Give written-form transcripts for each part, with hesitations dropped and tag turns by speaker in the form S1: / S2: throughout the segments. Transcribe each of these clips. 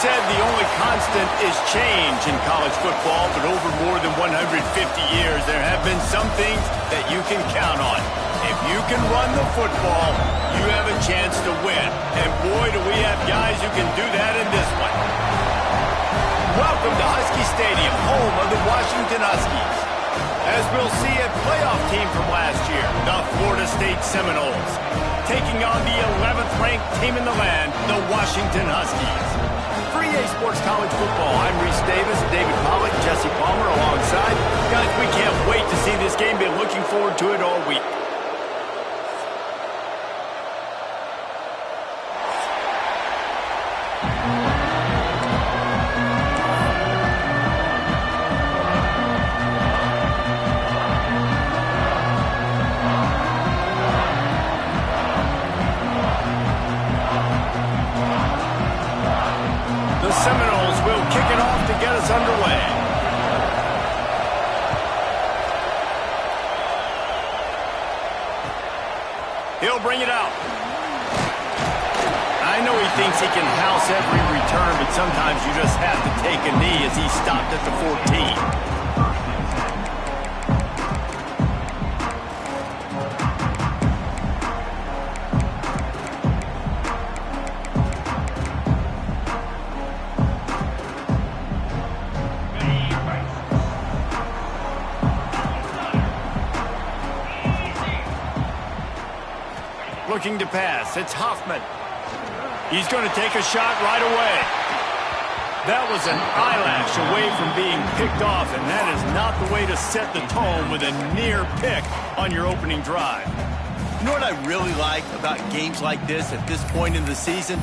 S1: said the only constant is change in college football, but over more than 150 years, there have been some things that you can count on. If you can run the football, you have a chance to win. And boy, do we have guys who can do that in this one. Welcome to Husky Stadium, home of the Washington Huskies. As we'll see, a playoff team from last year, the Florida State Seminoles, taking on the 11th ranked team in the land, the Washington Huskies. For EA Sports College Football, I'm Reese Davis, David Pollack, Jesse Palmer alongside. Guys, we can't wait to see this game. Been looking forward to it all week. Seminoles will kick it off to get us underway. He'll bring it out. I know he thinks he can house every return, but sometimes you just have to take a knee as he stopped at the 14. Looking to pass. It's Hoffman. He's going to take a shot right away. That was an eyelash away from being picked off, and that is not the way to set the tone with a near pick on your opening drive.
S2: You know what I really like about games like this at this point in the season?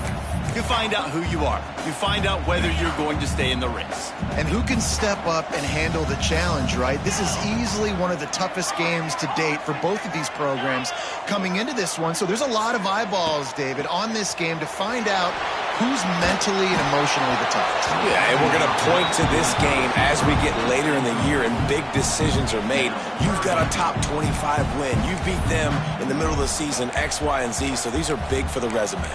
S2: You find out who you are. You find out whether you're going to stay in the race.
S3: And who can step up and handle the challenge, right? This is easily one of the toughest games to date for both of these programs coming into this one. So there's a lot of eyeballs, David, on this game to find out who's mentally and emotionally the toughest.
S4: Yeah, and we're going to point to this game as we get later in the year and big decisions are made. You've got a top 25 win. You beat them in the middle of the season, X, Y, and Z, so these are big for the resume.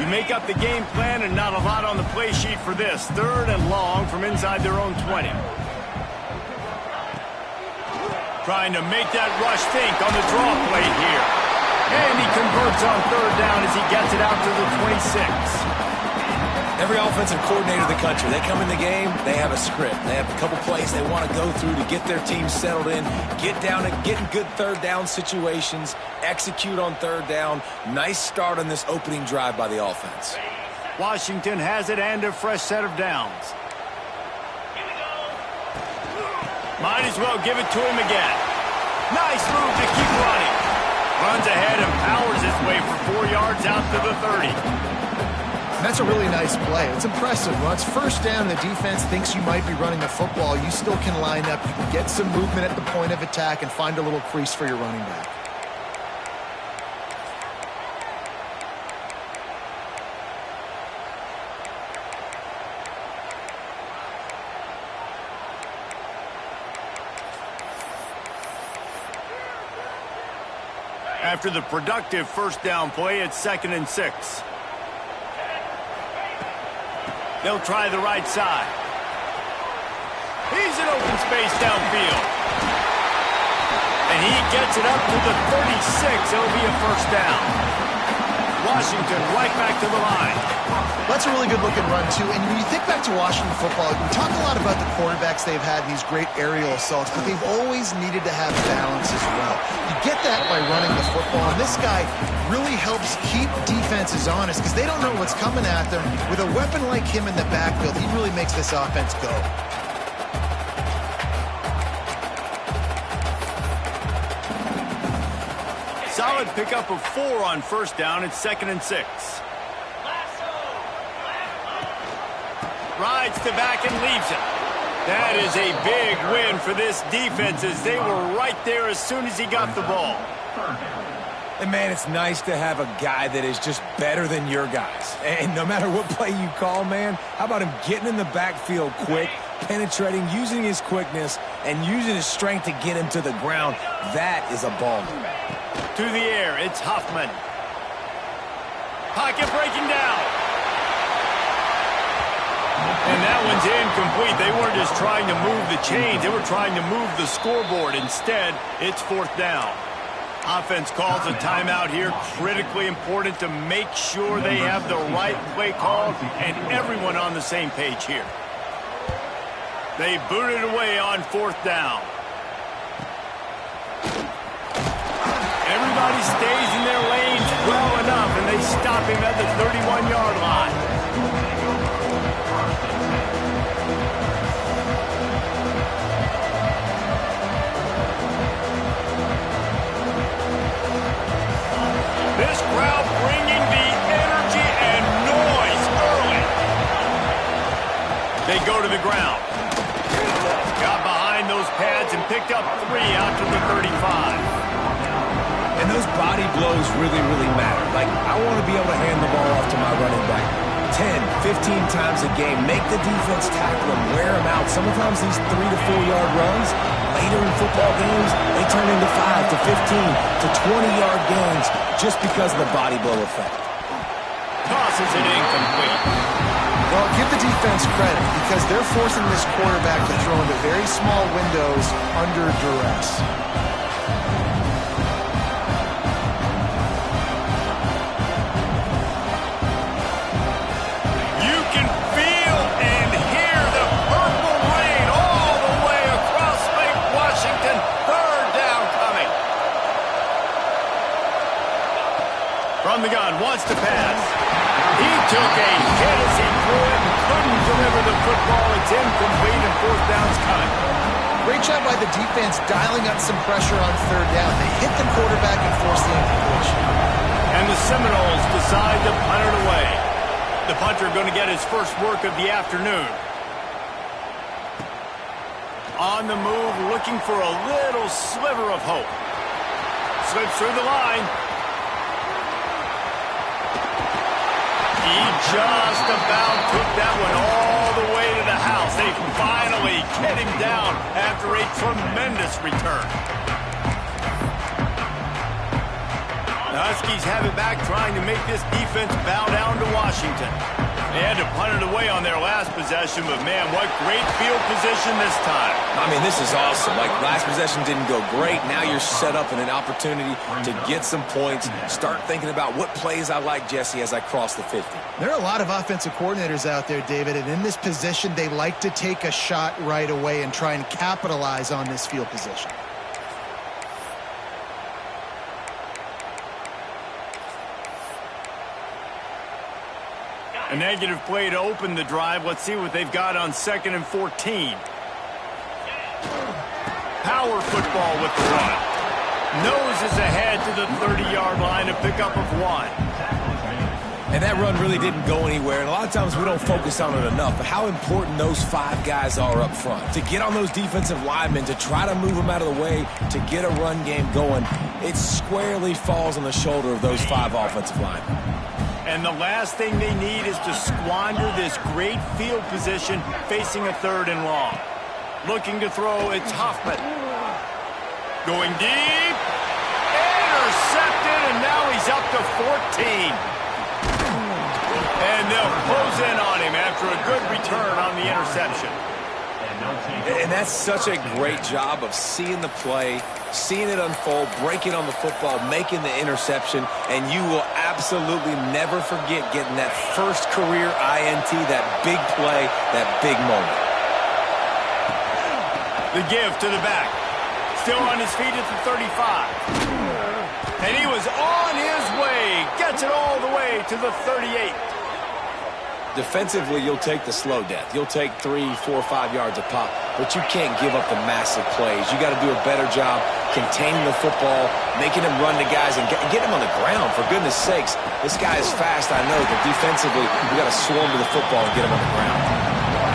S1: Make up the game plan and not a lot on the play sheet for this. 3rd and long from inside their own 20. Trying to make that rush think on the draw play here. And he converts on 3rd down as he gets it out to the 26.
S4: Every offensive coordinator in the country, they come in the game, they have a script. They have a couple plays they want to go through to get their team settled in, get down and get in good 3rd down situations, execute on 3rd down. Nice start on this opening drive by the offense.
S1: Washington has it and a fresh set of downs. Might as well give it to him again. Nice move to keep running. Runs ahead and powers his way for 4 yards out to the 30.
S3: That's a really nice play. It's impressive. Well, it's 1st down. The defense thinks you might be running the football. You still can line up. You can get some movement at the point of attack and find a little crease for your running back.
S1: After the productive 1st down play, it's 2nd and 6. They'll try the right side. He's in open space downfield. And he gets it up to the 36. It'll be a 1st down. Washington right back to the line.
S3: That's a really good-looking run, too. And when you think back to Washington football, we talk a lot about the quarterbacks they've had, these great aerial assaults, but they've always needed to have balance as well. You get that by running the football, and this guy really helps keep defenses honest because they don't know what's coming at them. With a weapon like him in the backfield, he really makes this offense go.
S1: Solid pickup of 4 on 1st down. It's 2nd and 6. Rides to back and leaves it. That is a big win for this defense as they were right there as soon as he got the ball.
S4: And, man, it's nice to have a guy that is just better than your guys. And no matter what play you call, man, how about him getting in the backfield quick, penetrating, using his quickness, and using his strength to get him to the ground. That is a baller.
S1: To the air, it's Huffman. Pocket breaking down. And that one's incomplete. They weren't just trying to move the chains. They were trying to move the scoreboard. Instead, it's 4th down. Offense calls a timeout here. Critically important to make sure they have the right play call and everyone on the same page here. They boot it away on 4th down. Everybody stays in their lanes well enough, and they stop him at the 31-yard line. This crowd bringing the energy and noise early. They go to the ground. Got behind those pads and picked up 3 out to the 35.
S4: And those body blows really, really matter. Like, I want to be able to hand the ball off to my running back 10, 15 times a game. Make the defense tackle him, wear him out. Sometimes these 3 to 4 yard runs, later in football games, they turn into 5 to 15 to 20-yard gains just because of the body blow effect.
S1: Tosses it incomplete.
S3: Well, give the defense credit because they're forcing this quarterback to throw into very small windows under duress.
S1: You can feel and hear the purple rain all the way across Lake Washington. 3rd down coming. From the gun, wants to pass. He took a hit as he threw it and couldn't deliver the football. It's incomplete and 4th down's coming.
S3: Great job by the defense dialing up some pressure on 3rd down. They hit the quarterback and forced the incompletion.
S1: And the Seminoles decide to punt it away. The punter going to get his first work of the afternoon. On the move, looking for a little sliver of hope. Slips through the line. He just about took that one all the way to the house. They finally get him down after a tremendous return. The Huskies have it back, trying to make this defense bow down to Washington. They had to punt it away on their last possession, but man, what great field position this time.
S4: I mean, this is awesome. Like, last possession didn't go great. Now you're set up in an opportunity to get some points. Start thinking about what plays I like, Jesse, as I cross the 50.
S3: There are a lot of offensive coordinators out there, David, and in this position, they like to take a shot right away and try and capitalize on this field position.
S1: A negative play to open the drive. Let's see what they've got on 2nd and 14. Power football with the run. Noses ahead to the 30-yard line, a pickup of 1.
S4: And that run really didn't go anywhere. And a lot of times we don't focus on it enough. But how important those 5 guys are up front. To get on those defensive linemen, to try to move them out of the way, to get a run game going, it squarely falls on the shoulder of those 5 offensive linemen.
S1: And the last thing they need is to squander this great field position facing a 3rd and long. Looking to throw, it's Huffman. Going deep. Intercepted, and now he's up to 14. And they'll close in on him after a good return on the interception.
S4: And that's such a great job of seeing the play, seeing it unfold, breaking on the football, making the interception, and you will absolutely never forget getting that first career INT, that big play, that big moment.
S1: The give to the back. Still on his feet at the 35. And he was on his way. Gets it all the way to the 38.
S4: Defensively, you'll take the slow death. You'll take 3, 4, 5 yards a pop, but you can't give up the massive plays. You got to do a better job containing the football, making him run to guys, and get him on the ground. For goodness sakes, this guy is fast, I know, but defensively, we got to swarm to the football and get him on the ground.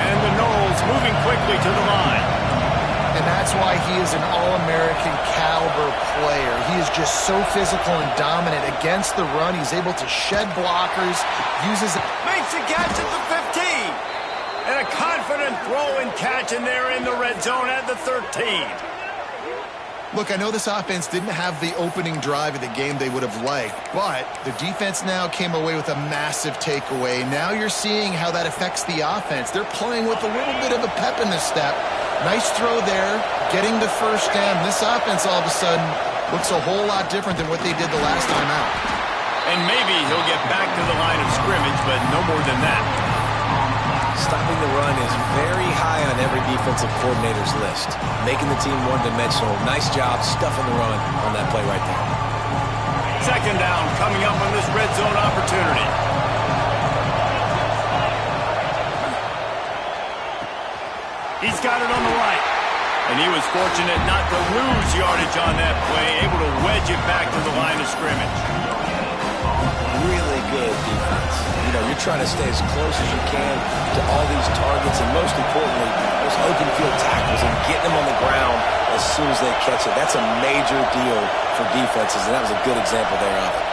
S1: And the Noles moving quickly to the line.
S3: And that's why he is an All-American caliber player. He is just so physical and dominant against the run. He's able to shed blockers, uses...
S1: Makes a catch at the 15. And a confident throw and catch, and they're in the red zone at the 13.
S3: Look, I know this offense didn't have the opening drive of the game they would have liked, but the defense now came away with a massive takeaway. Now you're seeing how that affects the offense. They're playing with a little bit of a pep in the step. Nice throw there, getting the first down. This offense all of a sudden looks a whole lot different than what they did the last time out.
S1: And maybe he'll get back to the line of scrimmage, but no more than that.
S4: Stopping the run is very high on every defensive coordinator's list. Making the team one-dimensional. Nice job stuffing the run on that play right there.
S1: Second down coming up on this red zone opportunity. He's got it on the right. And he was fortunate not to lose yardage on that play, able to wedge it back to the line of scrimmage.
S4: Really good defense. You know, you're trying to stay as close as you can to all these targets, and most importantly, those open field tackles and getting them on the ground as soon as they catch it. That's a major deal for defenses, and that was a good example there of it.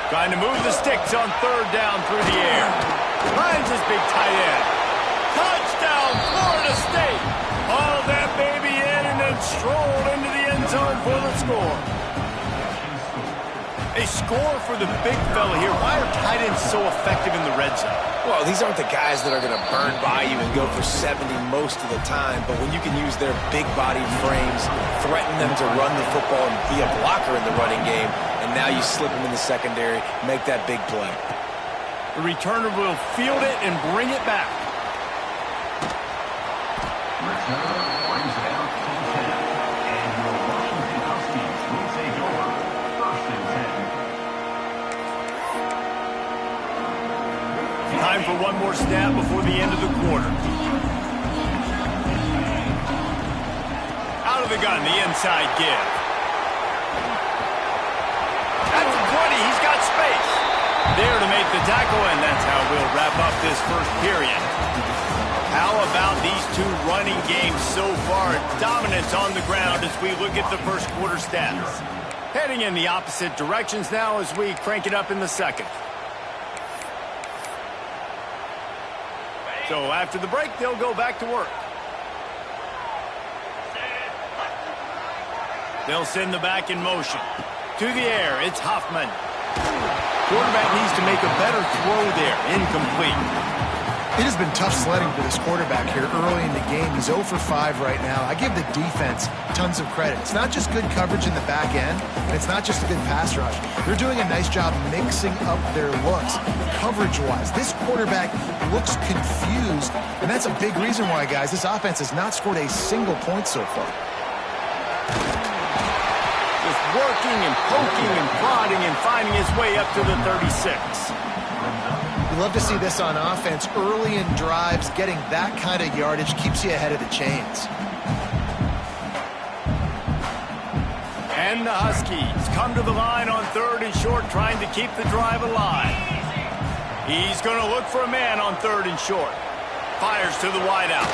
S1: Trying to move the sticks on third down through the air. Finds his big tight end. Touchdown, Florida State. Hauled that baby in and then strolled into the end zone for the score. A score for the big fella here. Why are tight ends so effective in the red zone?
S4: Well, these aren't the guys that are going to burn by you and go for 70 most of the time, but when you can use their big-bodied frames, threaten them to run the football and be a blocker in the running game, and now you slip them in the secondary, make that big play.
S1: The returner will field it and bring it back. Time for one more snap before the end of the quarter. Out of the gun, the inside give. At the 20, he's got space. There to make the tackle, and that's how we'll wrap up this first period. How about these two running games so far? Dominance on the ground as we look at the first quarter stats. Heading in the opposite directions now as we crank it up in the second. So after the break, they'll go back to work. They'll send the back in motion. To the air, it's Hoffman. Quarterback needs to make a better throw there. Incomplete.
S3: It has been tough sledding for this quarterback here early in the game. He's 0 for 5 right now. I give the defense tons of credit. It's not just good coverage in the back end, and it's not just a good pass rush. They're doing a nice job mixing up their looks coverage-wise. This quarterback looks confused, and that's a big reason why, guys, this offense has not scored a single point so far.
S1: Just working and poking and prodding and finding his way up to the 36.
S3: You love to see this on offense. Early in drives, getting that kind of yardage keeps you ahead of the chains.
S1: And the Huskies come to the line on third and short, trying to keep the drive alive. He's going to look for a man on third and short. Fires to the wideout.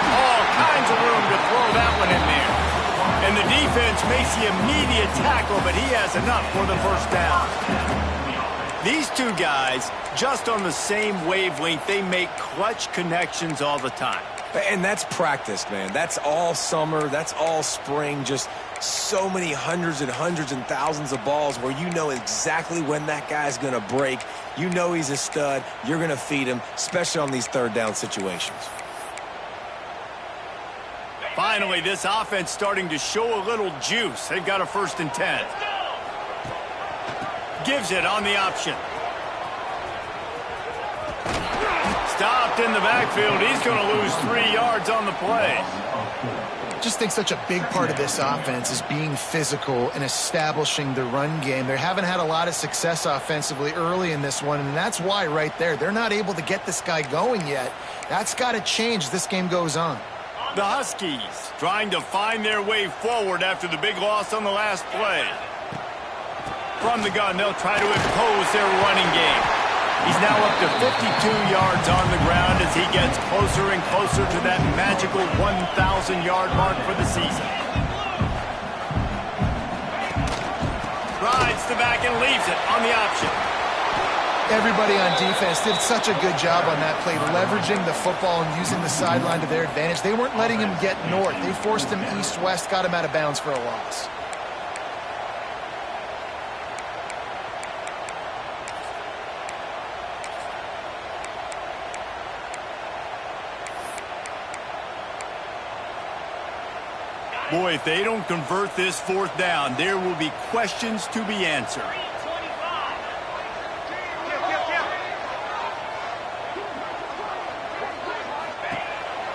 S1: All kinds of room to throw that one in there. And the defense makes the immediate tackle, but he has enough for the first down. These two guys, just on the same wavelength, they make clutch connections all the time.
S4: And that's practice, man. That's all summer. That's all spring. Just so many hundreds and hundreds and thousands of balls where you know exactly when that guy's going to break. You know he's a stud. You're going to feed him, especially on these third down situations.
S1: Finally, this offense starting to show a little juice. They've got a 1st and 10. Gives it on the option. Stopped in the backfield. He's going to lose 3 yards on the play.
S3: I just think such a big part of this offense is being physical and establishing the run game. They haven't had a lot of success offensively early in this one, and that's why right there. They're not able to get this guy going yet. That's got to change as this game goes on.
S1: The Huskies trying to find their way forward after the big loss on the last play. From the gun, they'll try to impose their running game. He's now up to 52 yards on the ground as he gets closer and closer to that magical 1,000-yard mark for the season. Rides the back and leaves it on the option.
S3: Everybody on defense did such a good job on that play, leveraging the football and using the sideline to their advantage. They weren't letting him get north. They forced him east-west, got him out of bounds for a loss.
S1: Boy, if they don't convert this fourth down, there will be questions to be answered.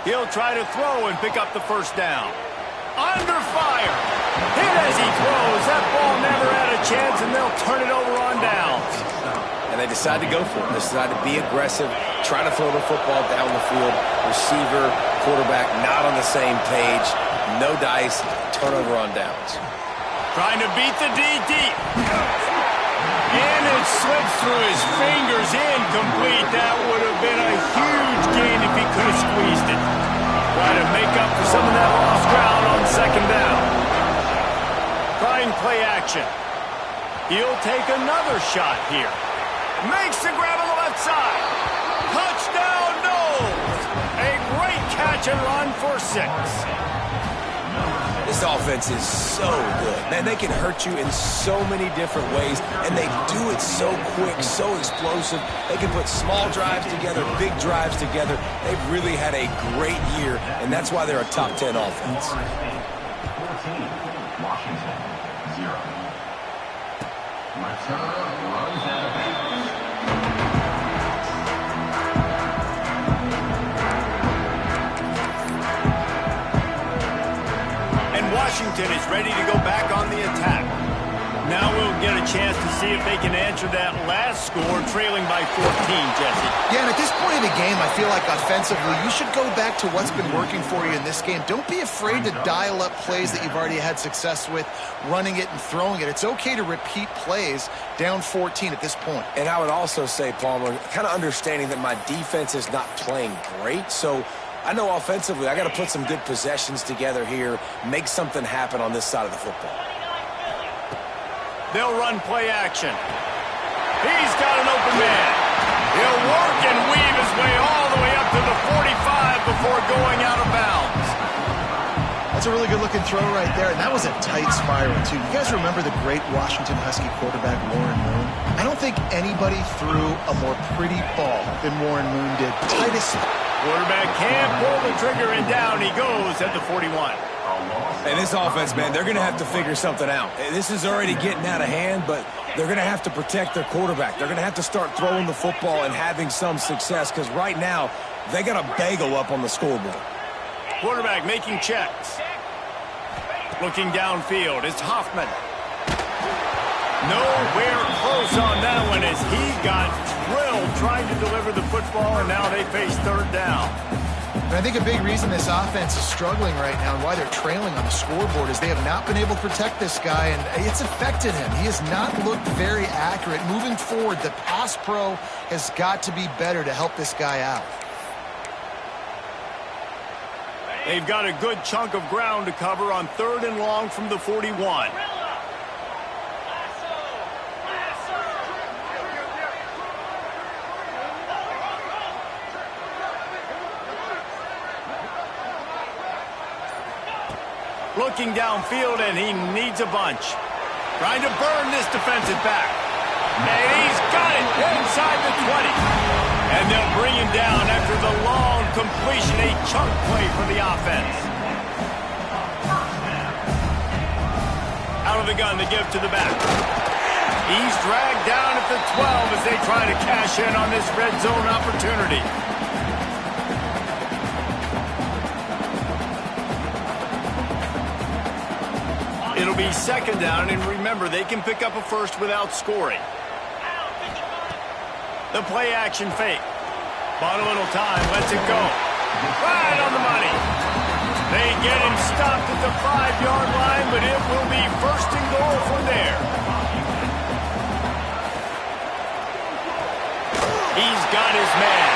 S1: He'll try to throw and pick up the first down. Under fire. Hit as he throws. That ball never had a chance, and they'll turn it over on downs.
S4: And they decide to go for it. They decide to be aggressive, try to throw the football down the field. Receiver, quarterback not on the same page. No dice, turnover on downs.
S1: Trying to beat the D deep. And it slips through his fingers, incomplete. That would have been a huge gain if he could have squeezed it. Trying to make up for some of that lost ground on second down. Trying play action. He'll take another shot here. Makes the grab on the left side. Touchdown, Knowles. A great catch and run for 6.
S4: This offense is so good. Man, they can hurt you in so many different ways, and they do it so quick, so explosive. They can put small drives together, big drives together. They've really had a great year, and that's why they're a top 10 offense.
S5: 14, Washington, 0. Return runs out of bounds.
S1: Washington is ready to go back on the attack. Now we'll get a chance to see if they can answer that last score, trailing by 14, Jesse.
S3: Yeah, and at this point in the game, I feel like offensively, you should go back to what's been working for you in this game. Don't be afraid to dial up plays that you've already had success with, running it and throwing it. It's okay to repeat plays down 14 at this point.
S4: And I would also say, Palmer, kind of understanding that my defense is not playing great, so I know offensively I got to put some good possessions together here, make something happen on this side of the football.
S1: They'll run play action. He's got an open man. He'll work and weave his way all the way up to the 45 before going out of bounds.
S3: That's a really good-looking throw right there, and that was a tight spiral, too. You guys remember the great Washington Husky quarterback Warren Moon? I don't think anybody threw a more pretty ball than Warren Moon did. Tightest.
S1: Quarterback can't pull the trigger, and down he goes at the 41.
S4: And this offense, man, they're going to have to figure something out. This is already getting out of hand, but they're going to have to protect their quarterback. They're going to have to start throwing the football and having some success, because right now they got a bagel up on the scoreboard.
S1: Quarterback making checks. Looking downfield, it's Hoffman. Nowhere close on that one as he got drilled trying to deliver the football, and now they face third down.
S3: And I think a big reason this offense is struggling right now and why they're trailing on the scoreboard is they have not been able to protect this guy, and it's affected him. He has not looked very accurate. Moving forward, the pass pro has got to be better to help this guy out.
S1: They've got a good chunk of ground to cover on 3rd and long from the 41. Looking downfield, and he needs a bunch. Trying to burn this defensive back. And he's got it inside the 20. And they'll bring him down after the long completion, a chunk play for the offense. Out of the gun to give to the back. He's dragged down at the 12 as they try to cash in on this red zone opportunity. It'll be 2nd down, and remember, they can pick up a first without scoring. The play action fake. Bought a little time, lets it go. Right on the money. They get him stopped at the 5-yard line, but it will be 1st and goal from there. He's got his man.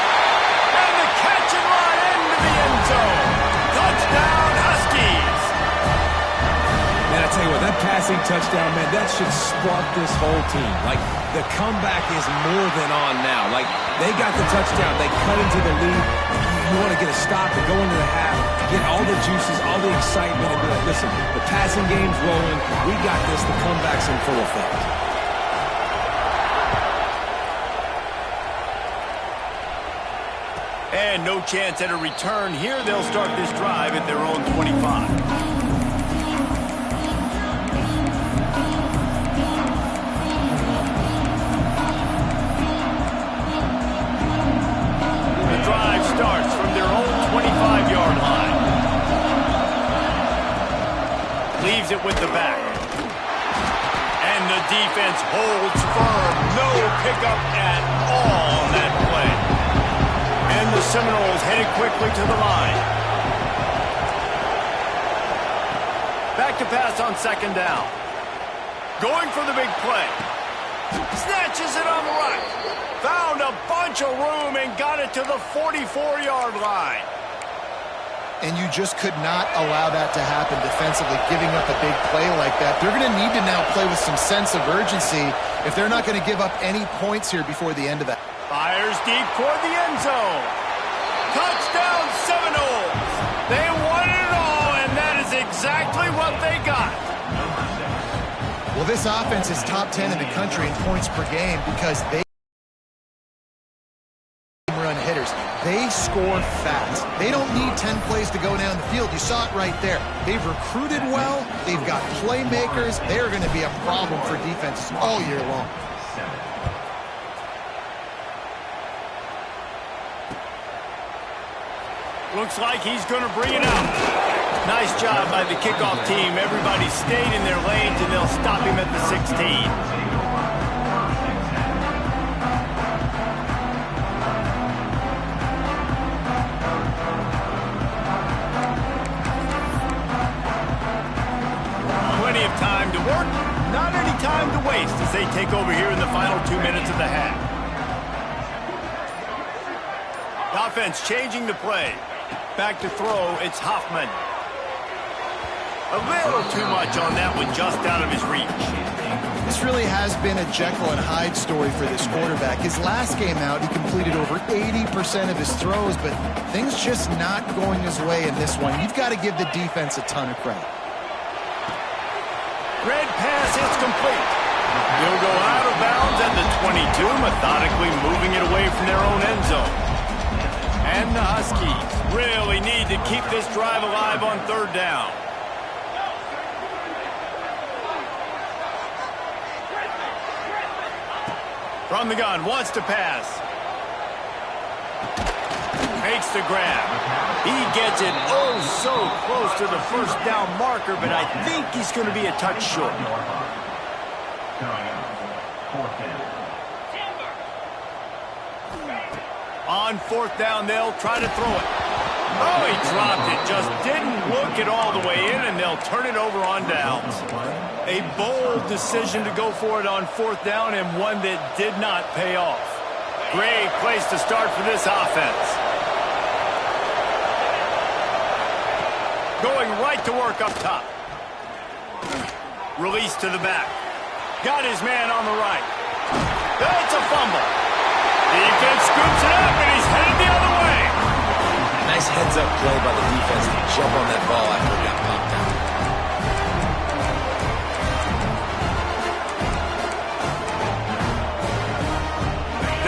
S1: And the catch and run into the end zone. Touchdown, Huskies.
S4: Man, I tell you what, that pass passing touchdown, man, that should spark this whole team. Like, the comeback is more than on now. Like, they got the touchdown. They cut into the lead. You want to get a stop and go into the half, get all the juices, all the excitement, and be like, listen, the passing game's rolling. We got this. The comeback's in full effect.
S1: And no chance at a return here. They'll start this drive at their own 25. Starts from their own 25-yard line. Leaves it with the back. And the defense holds firm. No pickup at all on that play. And the Seminoles headed quickly to the line. Back to pass on second down. Going for the big play. Snatches it on the right. Found a bunch of room and got it to the 44-yard line.
S3: And you just could not allow that to happen defensively, giving up a big play like that. They're going to need to now play with some sense of urgency if they're not going to give up any points here before the end of that.
S1: Fires deep toward the end zone. Touchdown Seminoles. They won it all, and that is exactly what they got.
S3: Well, this offense is top 10 in the country in points per game because they run hitters. They score fast. They don't need 10 plays to go down the field. You saw it right there. They've recruited well. They've got playmakers. They're going to be a problem for defenses all year long.
S1: Looks like he's going to bring it out. Nice job by the kickoff team. Everybody stayed in their lanes, and they'll stop him at the 16. Time to work, not any time to waste as they take over here in the final 2 minutes of the half. The offense changing the play. Back to throw, it's Hoffman. A little too much on that one, just out of his reach.
S3: This really has been a Jekyll and Hyde story for this quarterback. His last game out, he completed over 80% of his throws, but things just not going his way in this one. You've got to give the defense a ton of credit.
S1: Red pass is complete. He'll go out of bounds at the 22, methodically moving it away from their own end zone. And the Huskies really need to keep this drive alive on third down. From the gun, wants to pass. Makes the grab. He gets it oh so close to the first down marker, but I think he's going to be a touch short. On fourth down, they'll try to throw it. Oh, he dropped it. Just didn't look it all the way in, and they'll turn it over on downs. A bold decision to go for it on fourth down, and one that did not pay off. Great place to start for this offense. Going right to work up top. Release to the back. Got his man on the right. That's a fumble. Defense scoops it up, and he's headed the other way.
S4: Nice heads-up play by the defense to jump on that ball after it got popped out.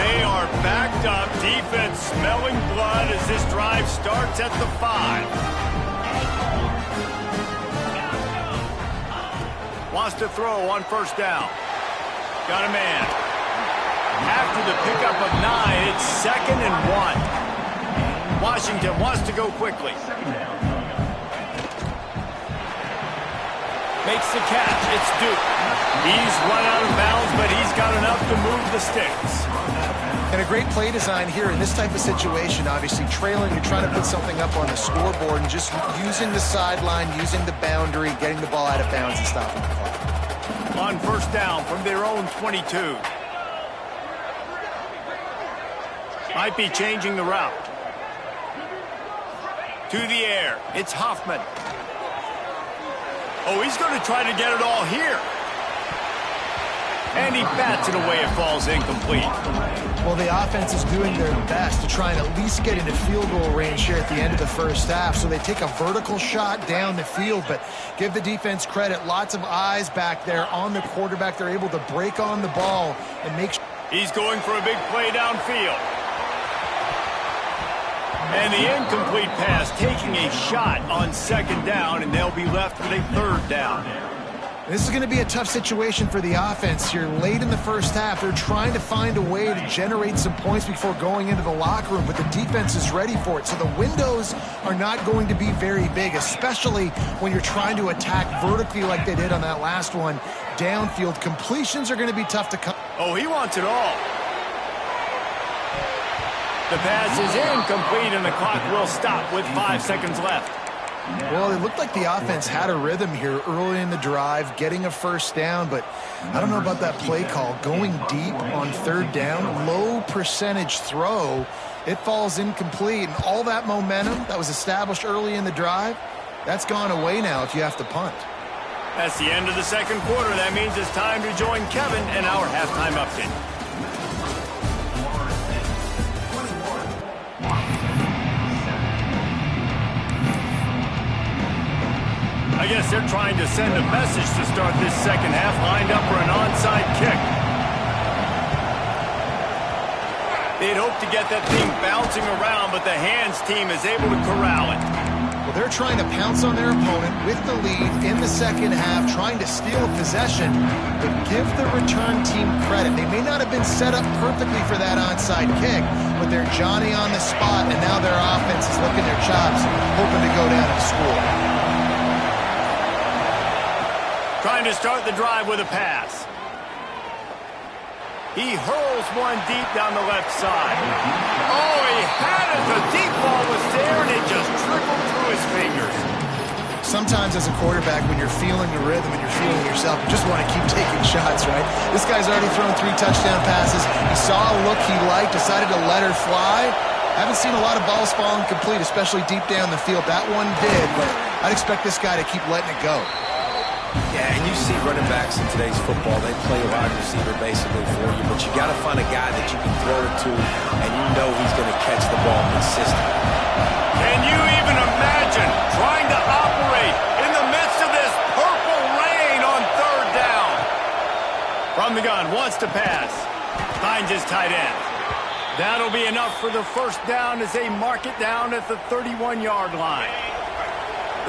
S1: They are backed up. Defense smelling blood as this drive starts at the 5. Wants to throw on first down. Got a man. After the pickup of 9, it's 2nd and 1. Washington wants to go quickly. Makes the catch. It's Duke. He's run out of bounds, but he's got enough to move the sticks.
S3: And a great play design here in this type of situation. Obviously, trailing, you're trying to put something up on the scoreboard and just using the sideline, using the boundary, getting the ball out of bounds and stopping the clock.
S1: On first down from their own 22. Might be changing the route. To the air. It's Hoffman. Oh, he's going to try to get it all here. And he bats it away. It falls incomplete.
S3: Well, the offense is doing their best to try and at least get into field goal range here at the end of the first half. So they take a vertical shot down the field, but give the defense credit. Lots of eyes back there on the quarterback. They're able to break on the ball and make sure.
S1: He's going for a big play downfield. And the incomplete pass taking a shot on second down, and they'll be left with a third down.
S3: This is going to be a tough situation for the offense here. Late in the first half, they're trying to find a way to generate some points before going into the locker room, but the defense is ready for it. So the windows are not going to be very big, especially when you're trying to attack vertically like they did on that last one. Downfield completions are going to be tough to come.
S1: Oh, he wants it all. The pass is incomplete, and the clock will stop with 5 seconds left.
S3: Well, it looked like the offense had a rhythm here early in the drive, getting a first down, but I don't know about that play call. Going deep on third down, low percentage throw, it falls incomplete, and all that momentum that was established early in the drive, that's gone away now if you have to punt.
S1: That's the end of the second quarter. That means it's time to join Kevin and our halftime update. I guess they're trying to send a message to start this second half, lined up for an onside kick. They'd hope to get that thing bouncing around, but the hands team is able to corral it.
S3: Well, they're trying to pounce on their opponent with the lead in the second half, trying to steal possession, but give the return team credit. They may not have been set up perfectly for that onside kick, but they're Johnny on the spot, and now their offense is licking their chops, hoping to go down and score.
S1: Trying to start the drive with a pass. He hurls one deep down the left side. Oh, he had it. The deep ball was there, and it just trickled through his fingers.
S3: Sometimes as a quarterback, when you're feeling the rhythm and you're feeling yourself, you just want to keep taking shots, right? This guy's already thrown 3 touchdown passes. He saw a look he liked, decided to let her fly. Haven't seen a lot of balls falling complete, especially deep down the field. That one did, but I'd expect this guy to keep letting it go.
S4: Yeah, and you see running backs in today's football, they play a wide receiver basically for you, but you got to find a guy that you can throw it to, and you know he's going to catch the ball consistently.
S1: Can you even imagine trying to operate in the midst of this purple rain on third down? From the gun, wants to pass. Finds his tight end. That'll be enough for the first down as they mark it down at the 31-yard line.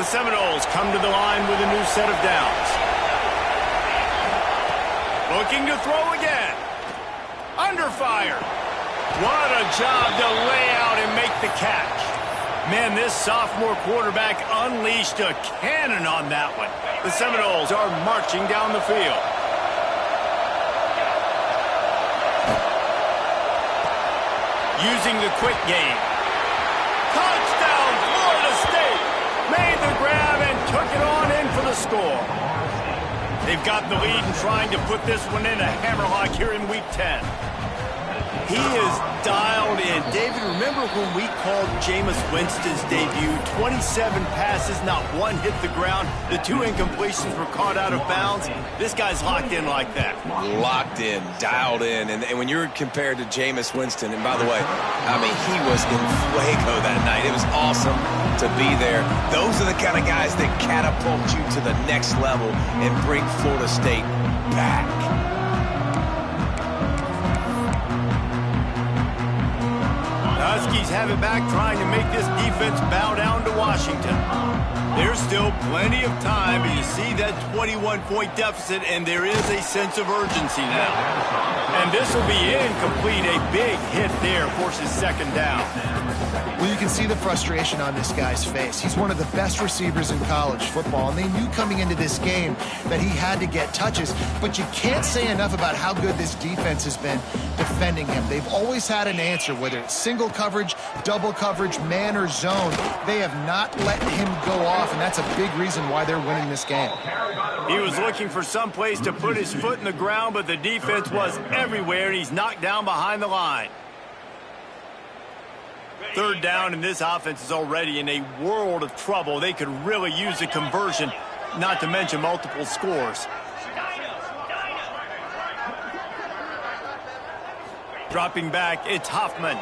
S1: The Seminoles come to the line with a new set of downs. Looking to throw again. Under fire. What a job to lay out and make the catch. Man, this sophomore quarterback unleashed a cannon on that one. The Seminoles are marching down the field. Using the quick game. Touchdown, Florida State. Made the grab and took it on in for the score. They've got the lead and trying to put this one in a hammerlock here in Week 10. He is dialed in. David, remember when we called Jameis Winston's debut? 27 passes, not one hit the ground. The 2 incompletions were caught out of bounds. This guy's locked in like that.
S4: Locked in, dialed in. And when you're compared to Jameis Winston, and by the way, I mean, he was in fuego that night. It was awesome to be there. Those are the kind of guys that catapult you to the next level and bring Florida State back.
S1: Huskies have it back, trying to make this defense bow down to Washington. There's still plenty of time, but you see that 21-point deficit, and there is a sense of urgency now. And this will be incomplete. A big hit there forces second down.
S3: Well, you can see the frustration on this guy's face. He's one of the best receivers in college football, and they knew coming into this game that he had to get touches, but you can't say enough about how good this defense has been defending him. They've always had an answer, whether it's single coverage, double coverage, man or zone. They have not let him go off, and that's a big reason why they're winning this game.
S1: He was looking for some place to put his foot in the ground, but the defense was everywhere, and he's knocked down behind the line. Third down, and this offense is already in a world of trouble. They could really use a conversion. not to mention multiple scores. Dropping back, it's Hoffman.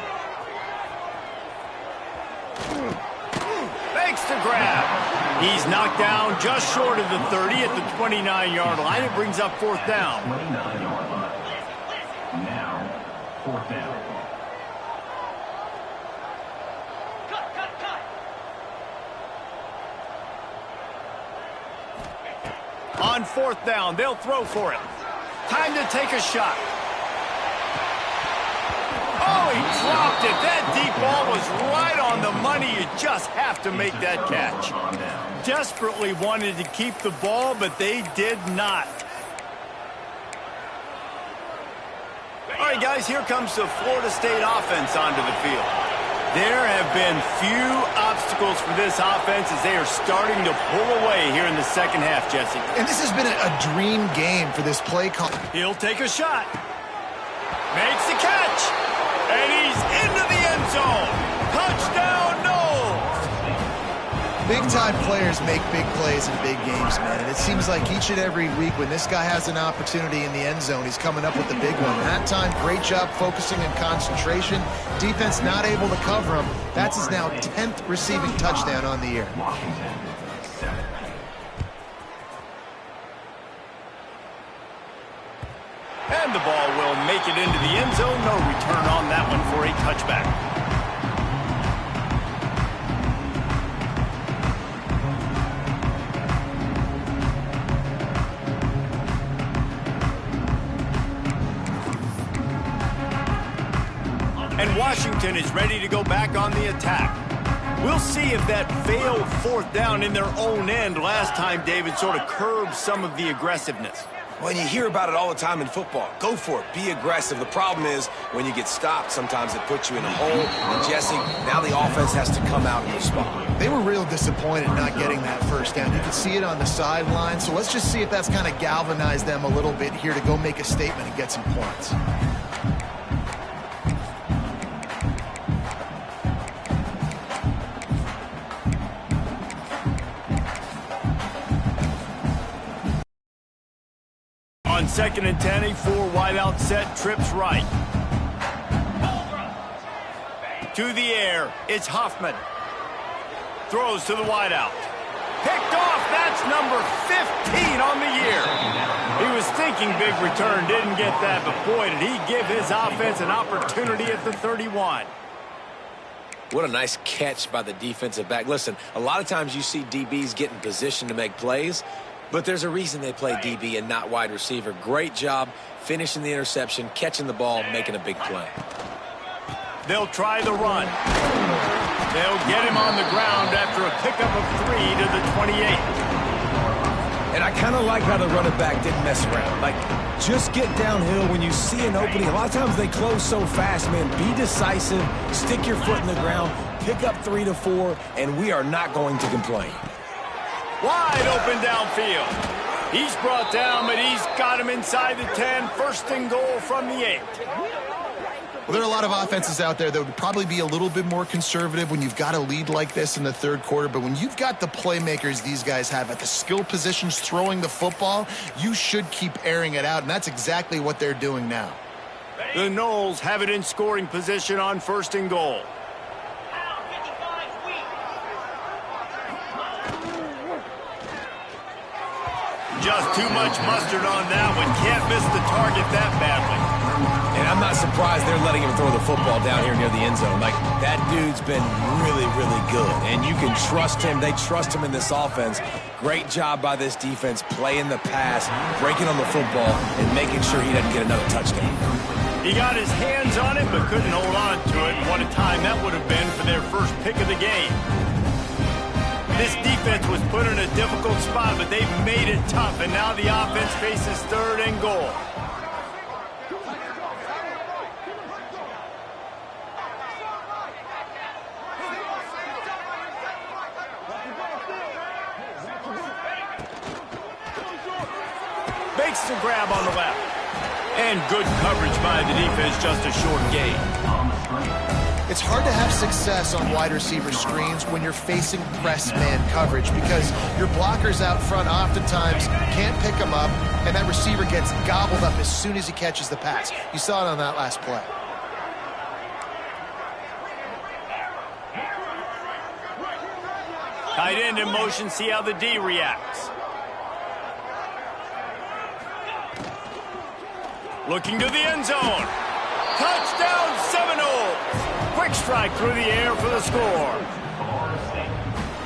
S1: Makes the grab. He's knocked down just short of the 30 at the 29-yard line. It brings up fourth down.
S5: 29-yard line. Now, fourth down.
S1: On fourth down, they'll throw for it. Time to take a shot. Oh, he dropped it. That deep ball was right on the money. You just have to make that catch. Desperately wanted to keep the ball, but they did not. All right, guys, here comes the Florida State offense onto the field. There have been few obstacles for this offense as they are starting to pull away here in the second half, Jesse.
S3: And this has been a dream game for this play call.
S1: He'll take a shot. Makes the catch. And he's into the end zone. Touchdown, Noles.
S3: Big-time players make big plays in big games, man. And it seems like each and every week when this guy has an opportunity in the end zone, he's coming up with the big one. That time, great job focusing and concentration. Defense not able to cover him. That's his now 10th receiving touchdown on the year.
S5: Washington, 7.
S1: And the ball will make it into the end zone. No return on that one for a touchback. And Washington is ready to go back on the attack. We'll see if that failed fourth down in their own end last time, David, sort of curbed some of the aggressiveness.
S4: Well, you hear about it all the time in football. Go for it. Be aggressive. The problem is when you get stopped, sometimes it puts you in a hole. And, Jesse, now the offense has to come out and respond.
S3: They were real disappointed not getting that first down. You could see it on the sideline. So let's just see if that's kind of galvanized them a little bit here to go make a statement and get some points.
S1: On 2nd and 10, a 4-wide out set, trips right. To the air, it's Hoffman. Throws to the wide out. Picked off, that's number 15 on the year. He was thinking big return, didn't get that, but boy, did he give his offense an opportunity at the 31.
S4: What a nice catch by the defensive back. Listen, a lot of times you see DBs get in position to make plays, but there's a reason they play DB and not wide receiver. Great job finishing the interception, catching the ball, making a big play.
S1: They'll try the run. They'll get him on the ground after a pickup of 3 to the 28.
S4: And I kind of like how the running back didn't mess around. Like, just get downhill when you see an opening. A lot of times they close so fast, man. Be decisive, stick your foot in the ground, pick up 3 to 4, and we are not going to complain.
S1: Wide open downfield. He's brought down, but he's got him inside the 10. First and goal from the 8.
S3: Well, there are a lot of offenses out there that would probably be a little bit more conservative when you've got a lead like this in the third quarter. But when you've got the playmakers these guys have at the skill positions throwing the football, you should keep airing it out, and that's exactly what they're doing now.
S1: The Noles have it in scoring position on first and goal. Just too much mustard on that one. Can't miss the target that badly.
S4: And I'm not surprised they're letting him throw the football down here near the end zone. Like, that dude's been really, really good. And you can trust him. They trust him in this offense. Great job by this defense playing the pass, breaking on the football, and making sure he doesn't get another touchdown.
S1: He got his hands on it, but couldn't hold on to it. What a time that would have been for their first pick of the game. This defense was put in a difficult spot, but they've made it tough, and now the offense faces third and goal. Makes the grab on the left. And good coverage by the defense, just a short gain.
S5: On the screen.
S3: It's hard to have success on wide receiver screens when you're facing press man coverage because your blockers out front oftentimes can't pick them up, and that receiver gets gobbled up as soon as he catches the pass. You saw it on that last play.
S1: Tight end in motion, see how the D reacts. Looking to the end zone. Touchdown Seminoles! Quick strike through the air for the score.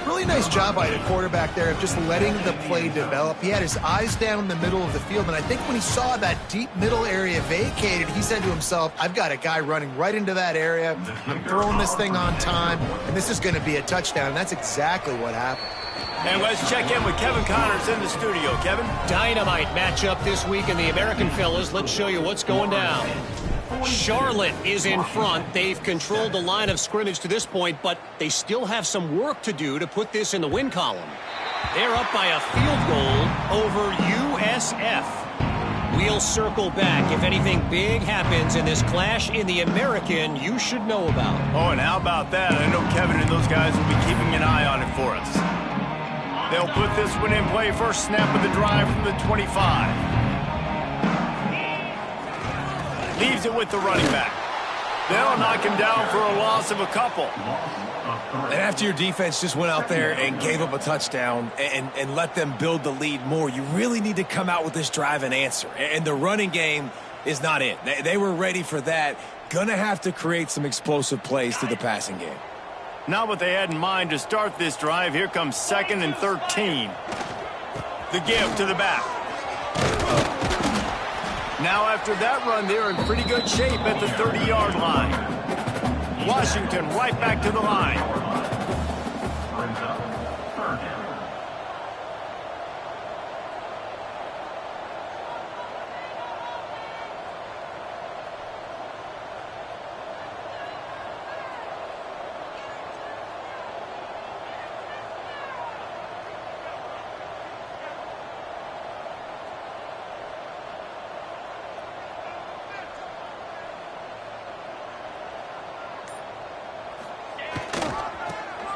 S3: Really nice job by the quarterback there of just letting the play develop. He had his eyes down the middle of the field, and I think when he saw that deep middle area vacated, he said to himself, I've got a guy running right into that area. I'm throwing this thing on time, and this is going to be a touchdown. And that's exactly what happened.
S1: And let's check in with Kevin Connors in the studio. Kevin?
S6: Dynamite matchup this week in the American, fellas. Let's show you what's going down. Charlotte is in front. They've controlled the line of scrimmage to this point, but they still have some work to do to put this in the win column. They're up by a field goal over USF. We'll circle back if anything big happens in this clash in the American you should know about.
S1: Oh, and how about that? I know Kevin and those guys will be keeping an eye on it for us. They'll put this one in play. First snap of the drive from the 25. Leaves it with the running back. They'll knock him down for a loss of a couple.
S4: And after your defense just went out there and gave up a touchdown and let them build the lead more, you really need to come out with this drive and answer. And the running game is not it. They were ready for that. Gonna have to create some explosive plays through the passing game.
S1: Not what they had in mind to start this drive. Here comes 2nd and 13. The give to the back. Now after that run, they're in pretty good shape at the 30-yard line. Washington right back to the line.
S5: Brings up third down.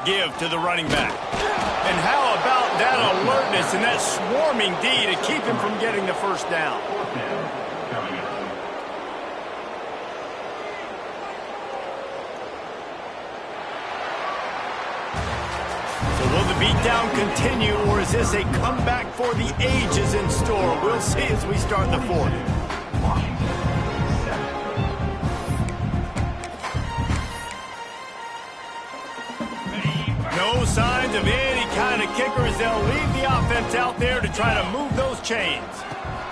S1: Give to the running back. And how about that alertness and that swarming D to keep him from getting the first down?
S5: Coming up.
S1: So will the beatdown continue, or is this a comeback for the ages in store? We'll see as we start the fourth. No signs of any kind of kickers. They'll leave the offense out there to try to move those chains.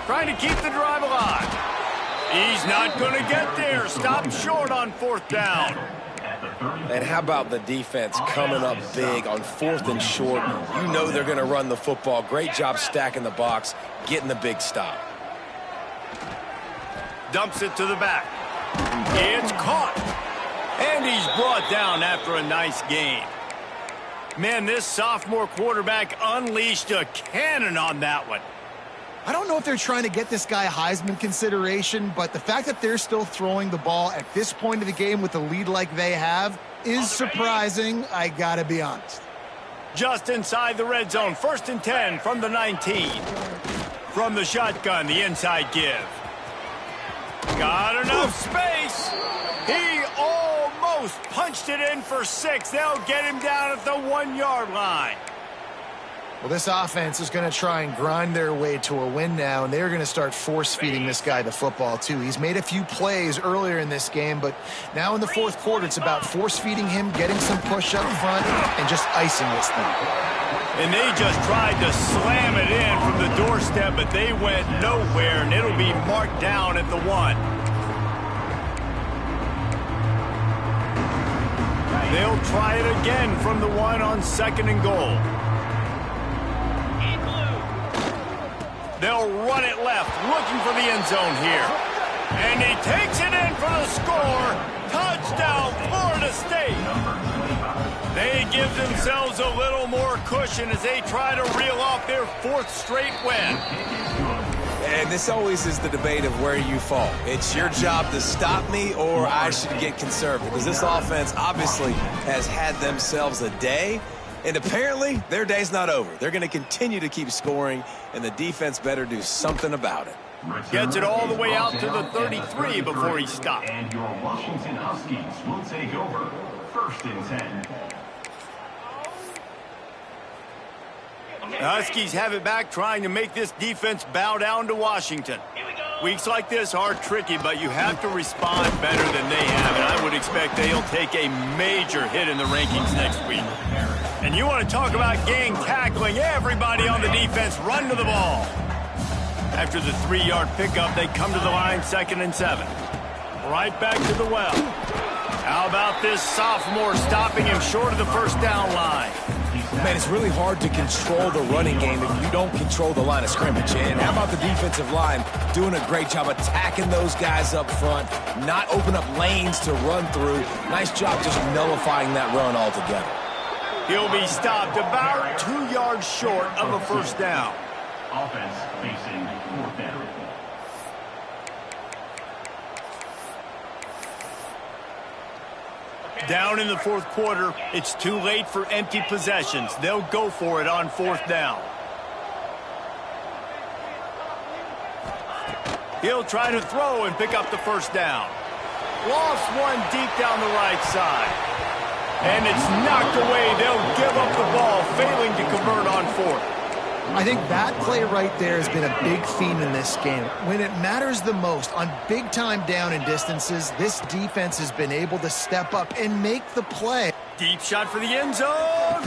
S1: Trying to keep the drive alive. He's not going to get there. Stop short on 4th down.
S4: And how about the defense coming up big on 4th and short? You know they're going to run the football. Great job stacking the box, getting the big stop.
S1: Dumps it to the back. It's caught. And he's brought down after a nice gain. Man, this sophomore quarterback unleashed a cannon on that one.
S3: I don't know if they're trying to get this guy Heisman consideration, but the fact that they're still throwing the ball at this point of the game with the lead like they have is surprising, I gotta be honest.
S1: Just inside the red zone, 1st and 10 from the 19. From the shotgun, the inside give. Got enough space. He almost punched it in for 6. They'll get him down at the 1-yard line.
S3: Well, this offense is going to try and grind their way to a win now, and they're going to start force-feeding this guy the football, too. He's made a few plays earlier in this game, but now in the 4th quarter, it's about force-feeding him, getting some push up front, and just icing this thing.
S1: And they just tried to slam it in from the doorstep, but they went nowhere, and it'll be marked down at the 1. They'll try it again from the 1 on 2nd and goal. They'll run it left, looking for the end zone here. And he takes it in for the score. Touchdown, Florida State. They give themselves a little more cushion as they try to reel off their 4th straight win.
S4: And this always is the debate of where you fall. It's your job to stop me or I should get conservative, because this offense obviously has had themselves a day, and apparently their day's not over. They're going to continue to keep scoring, and the defense better do something about it.
S1: Gets it all the way out to the 33 before he stopped.
S5: And your Washington Huskies will take over. 1st and 10.
S1: The Huskies have it back, trying to make this defense bow down to Washington. Weeks like this are tricky, but you have to respond better than they have, and I would expect they'll take a major hit in the rankings next week. And you want to talk about gang tackling, everybody on the defense run to the ball. After the 3-yard pickup, they come to the line 2nd and 7. Right back to the well. How about this sophomore stopping him short of the 1st down line?
S4: Man, it's really hard to control the running game if you don't control the line of scrimmage. And how about the defensive line doing a great job attacking those guys up front, not open up lanes to run through. Nice job just nullifying that run altogether.
S1: He'll be stopped about 2 yards short of a 1st down.
S5: Offense facing 4th down.
S1: Down in the 4th quarter, it's too late for empty possessions. They'll go for it on 4th down. He'll try to throw and pick up the 1st down. Lost one deep down the right side. And it's knocked away. They'll give up the ball, failing to convert on 4th.
S3: I think that play right there has been a big theme in this game. When it matters the most, on big-time down and distances, this defense has been able to step up and make the play.
S1: Deep shot for the end zone.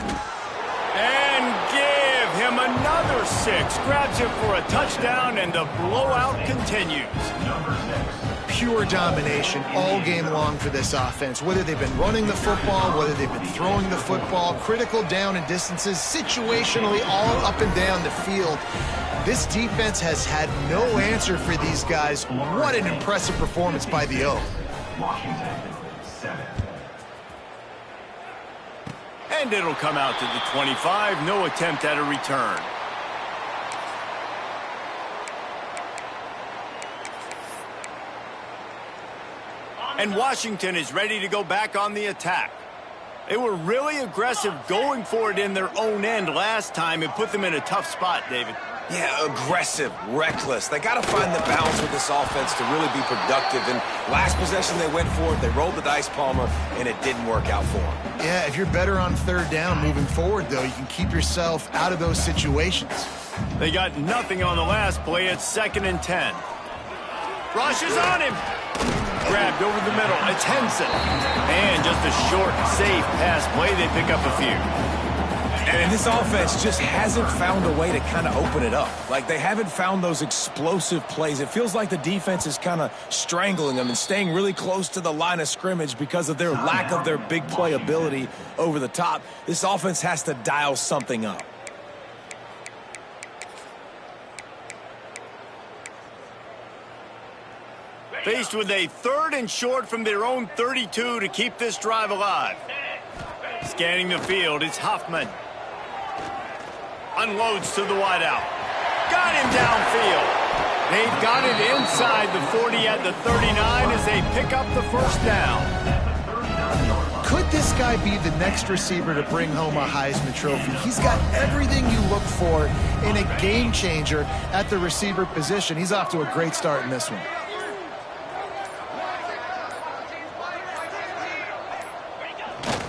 S1: And give him another 6. Grabs him for a touchdown, and the blowout continues.
S5: Number 6.
S3: Pure domination all game long for this offense. Whether they've been running the football, whether they've been throwing the football, critical down and distances, situationally all up and down the field. This defense has had no answer for these guys. What an impressive performance by the O.
S5: Washington 7.
S1: And it'll come out to the 25. No attempt at a return. And Washington is ready to go back on the attack. They were really aggressive going for it in their own end last time. It put them in a tough spot, David.
S4: Yeah, aggressive, reckless. They got to find the balance with this offense to really be productive. And last possession they went for it. They rolled the dice, Palmer, and it didn't work out for them.
S3: Yeah, if you're better on 3rd down moving forward, though, you can keep yourself out of those situations.
S1: They got nothing on the last play. It's 2nd and 10. Rushes on him. Grabbed over the middle. It's Henson. And just a short, safe pass play. They pick up a few.
S4: And this offense just hasn't found a way to kind of open it up. Like, they haven't found those explosive plays. It feels like the defense is kind of strangling them and staying really close to the line of scrimmage because of their lack of their big play ability over the top. This offense has to dial something up.
S1: Faced with a 3rd and short from their own 32 to keep this drive alive. Scanning the field, it's Hoffman. Unloads to the wideout. Got him downfield. They've got it inside the 40 at the 39 as they pick up the 1st down.
S3: Could this guy be the next receiver to bring home a Heisman Trophy? He's got everything you look for in a game changer at the receiver position. He's off to a great start in this one.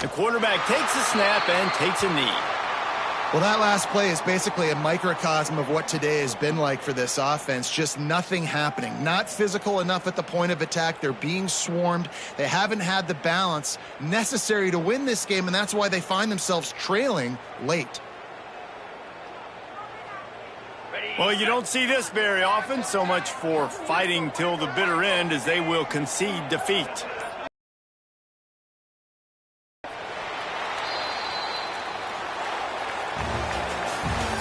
S1: The quarterback takes a snap and takes a knee.
S3: Well, that last play is basically a microcosm of what today has been like for this offense. Just nothing happening. Not physical enough at the point of attack. They're being swarmed. They haven't had the balance necessary to win this game, and that's why they find themselves trailing late.
S1: Well, you don't see this very often. So much for fighting till the bitter end as they will concede defeat.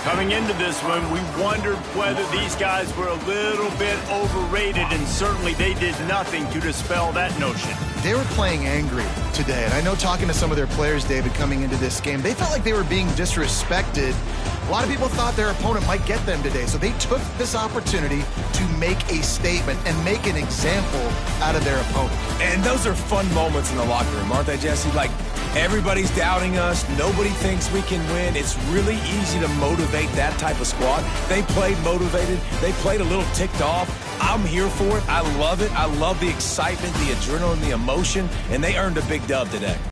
S1: Coming into this one, we wondered whether these guys were a little bit overrated, and certainly they did nothing to dispel that notion.
S3: They were playing angry. today. And I know talking to some of their players, David, coming into this game, they felt like they were being disrespected. A lot of people thought their opponent might get them today, so they took this opportunity to make a statement and make an example out of their opponent.
S4: And those are fun moments in the locker room, aren't they, Jesse? Like, everybody's doubting us. Nobody thinks we can win. It's really easy to motivate that type of squad. They played motivated. They played a little ticked off. I'm here for it. I love it. I love the excitement, the adrenaline, the emotion, and they earned a big dub today.